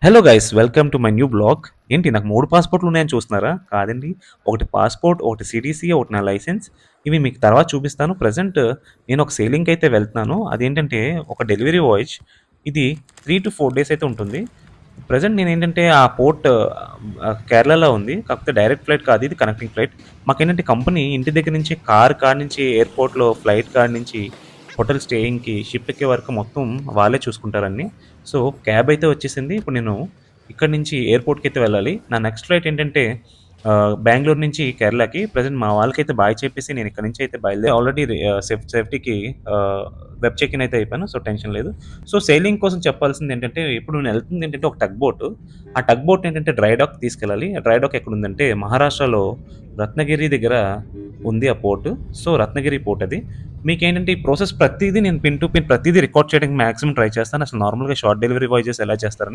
Hello guys welcome to my new blog. ఏంటి నాకు 3 పాస్‌పోర్ట్‌లు ఉన్నాయని చూస్తున్నారా? కాదండి. ఒకటి పాస్‌పోర్ట్, ఒకటి సీటీసీ, ఒకటి నా లైసెన్స్. ఇవి మీకు తర్వాత చూపిస్తాను. ప్రెజెంట్ నేను ఒక సెయిలింగ్‌కైతే వెళ్తున్నాను. అదేంటంటే ఒక డెలివరీ వాయేజ్. ఇది 3-4 డేస్ అయితే ఉంటుంది. ప్రెజెంట్ నేనేంటంటే ఆ పోర్ట్ కేరళలో ఉంది. కాకపోతే డైరెక్ట్ ఫ్లైట్ కాదు, ఇది కనెక్టింగ్ ఫ్లైట్. మాకేంటంటే కంపెనీ ఇంటి దగ్గర నుంచి కాడ నుంచి ఎయిర్‌పోర్ట్‌లో ఫ్లైట్ కాడ నుంచి హోటల్ స్టేయింగ్‌కి, షిప్ ఎక్కే వరకు మొత్తం వాళ్ళే చూసుకుంటారన్నీ. సో, క్యాబ్ అయితే వచ్చేసింది. ఇప్పుడు నేను ఇక్కడి నుంచి ఎయిర్‌పోర్ట్‌కైతే వెళ్ళాలి. నా నెక్స్ట్ ఫ్లైట్ ఏంటంటే బెంగుళూరు నుంచి కేరళకి. ప్రెజెంట్ మా వాళ్ళకైతే బాయ్ చెప్పేసి నేను ఇక్కడి నుంచి అయితే బయలుదేరి ఆల్రెడీ సేఫ్టీకి వెబ్ చెక్ ఇన్ అయితే అయిపోయాను. సో, టెన్షన్ లేదు. సో, సెయిలింగ్ కోసం చెప్పాల్సింది ఏంటంటే ఇప్పుడు నేను వెళ్తుంది ఏంటంటే ఒక టగ్ బోట్. ఆ టగ్ బోట్ ఏంటంటే డ్రై డాక్ తీసుకెళ్ళాలి. ఆ డ్రై డాక్ ఎక్కడుందంటే మహారాష్ట్రలో రత్నగిరి దగ్గర ఉంది ఆ పోర్ట్. సో, రత్నగిరి పోర్ట్ అది. మీకేంటంటే ఈ ప్రాసెస్ ప్రతీదీ నేను పిన్ టు పిన్ ప్రతీదీ రికార్డ్ చేయడానికి మాక్సిమం ట్రై చేస్తాను. అసలు నార్మల్‌గా షార్ట్ డెలివరీ వాయేజెస్ ఎలా చేస్తారని